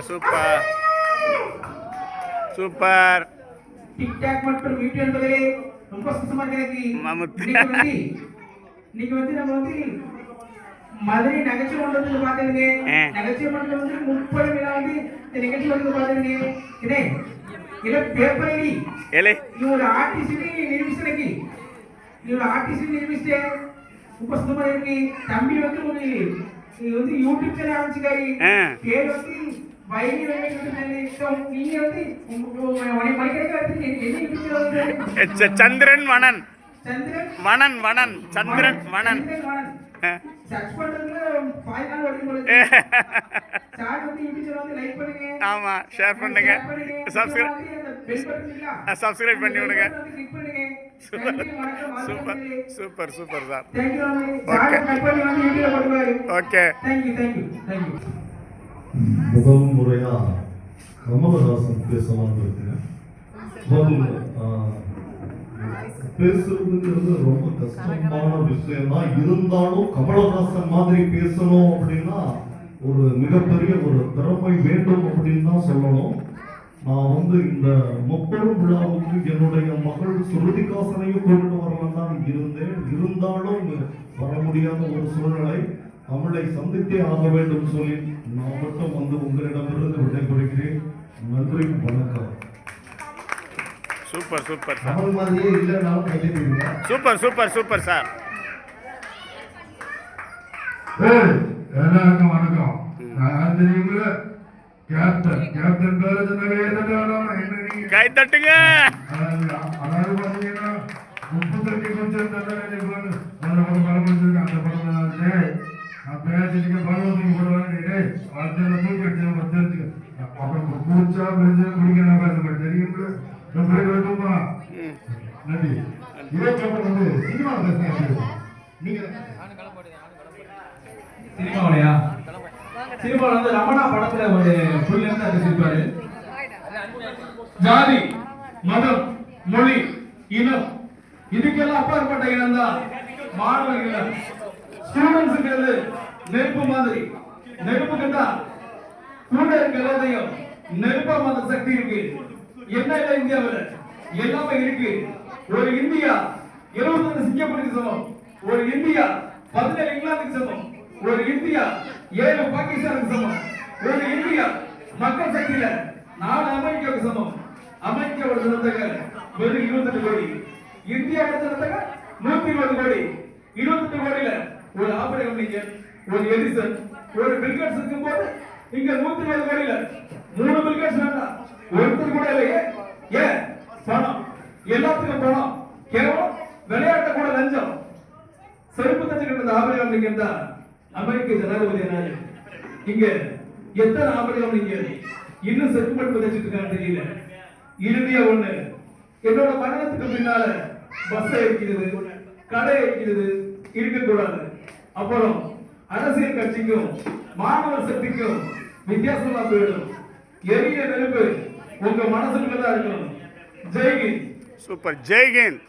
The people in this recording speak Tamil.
Super super. டிக்டாக் மற்றும் யூடியூப் என்பதிலே ரொம்ப சுத்தமா இருக்கு. இன்னைக்கு வந்து நம்ம வந்து மதுரை நகைச்சுவை மன்றத்துல பாத்துருங்க. நகைச்சுவை மன்றத்துல வந்து 30 விழா வந்து இந்த நிகழ்ச்சி வந்து பாத்துருங்க. இதே இல்ல பேப்பர் ஐடி நீ ஒரு ஆர்டிஸ்ட் நிரூபிச்சனக்கு நீ ஒரு ஆர்டிஸ்ட் நிரூபிச்சே ரொம்ப சுத்தமா இருக்கு. தம்பி வந்து ஒரு வந்து யூடியூப் சேனல் ஆரம்பிச்சிருக்காரு. பேர் வந்து சந்திரன் வனன் வனன் வனன் சந்திரன் வனன். ஆமா, ஷேர் பண்ணுங்க, சப்ஸ்கிரைப் பண்ணி விடுங்க. Super super super sir. Okay. முதல் முறையா கமலஹாசன் பேசலாம்னு இருக்கேன். பேசுறதுங்கிறது ரொம்ப கஷ்டமான விஷயம் தான். இருந்தாலும் கமலஹாசன் மாதிரி பேசணும் அப்படின்னா ஒரு மிகப்பெரிய ஒரு திறமை வேண்டும் அப்படின்னு தான் சொல்லணும். நான் வந்து இந்த முப்பெரும் விழாவுக்கு என்னுடைய மகள் ஸ்ருதிகாசனையும் கொண்டு வரலாம் தான் இருந்தேன். இருந்தாலும் வர முடியாத ஒரு சூழ்நிலை. அவளை சந்தித்தே ஆக வேண்டும் சொல்லி நான் மட்டும் வந்து உங்களிடமிருந்து விடைபெறுகிறேன். நன்றி, வணக்கம். சூப்பர் சூப்பர் அவள் மாதிரியே இல்லைனாலும் கையில சூப்பர் சூப்பர் சூப்பர் சார். எல்லாருக்கும் வணக்கம். நான் தெரியுங்களா கேப்டன் கேப்டன் பேரு சொன்னாங்க. கை தட்டுங்க. அதாவது பாத்தீங்கன்னா 38 கொஞ்சம் தண்டனை அந்த படம் நான் பேசிட்டு பருவத்துக்கு போடுவேன். வாழ்க்கையில தூக்கி அடிச்சு அப்புறம் குடிச்சா பெருசா குடிக்கணும் பேச தெரியுங்களா. வேண்டுமா நன்றி. இதற்கப்புறம் வந்து சினிமா பேசுறேன். நீங்க சினிமாவிலையா? சினிமாவில் வந்து ரமணா படத்துல ஒரு புள்ளி இருந்து பேசியிருப்பாரு. ஜாதி, மதம், மொழி, இனம் இதுக்கெல்லாம் அப்பாற்பட்ட இனம் தான் மாணவர்கள். ஸ்டூடெண்ட்ஸுங்கிறது நெருப்பு மாதிரி. நெருப்புக்கு தான் கூட இருக்க எல்லாத்தையும் நெருப்பா மாத சக்தி இருக்கு. என்ன இல்லை இந்தியாவில் எல்லாமே இருக்கு. ஒரு இந்தியா 22 சிங்கப்பூருக்கு சமம். ஒரு இந்தியா 17 இங்கிலாந்துக்கு சமம். ஒரு இந்தியா 7 பாகிஸ்தானுக்கு சமம். ஒரு இந்தியா மக்கள் சக்தியில 4 அமெரிக்காவுக்கு சமம். அமெரிக்காவோட ஜனத்தொகை வெறும் 28 கோடி. இந்தியாவோட ஜனத்தொகை 120 கோடி. 28 கோடியில ஒரு ஆபரேகம் லிங்கன், ஒரு எடிசன், ஒரு பில்கேட்ஸ் இருக்கும் போது இங்க 120 கோடியில 3 பில்கேட்ஸ் வேண்டாம், ஒருத்தர் கூட இல்லையே. ஏன்? பணம். எல்லாத்துக்கும் பணம். கேவலம் விளையாட்ட கூட லஞ்சம். செருப்பு தச்சுக்கிட்ட ஆபரேகம் லிங்கன் தான் அமெரிக்க ஜனாதிபதி. இங்க எத்தனை ஆபரேகம் லிங்கன் இன்னும் செருப்பு மட்டும் தச்சுட்டு இருக்கான்னு தெரியல. இறுதியா ஒண்ணு, என்னோட மரணத்துக்கு பின்னால பஸ் இருக்கிறது, கடை இருக்கிறது இருக்கக்கூடாது. அப்புறம் அரசியல் கட்சிக்கும் மாணவர் சக்திக்கும் வித்தியாசமா போயிடும். எரிய நெருப்பு உங்க மனசுக்குள்ள தான் இருக்கணும். ஜெய்ஹிந்த். சூப்பர். ஜெய்ஹிந்த்.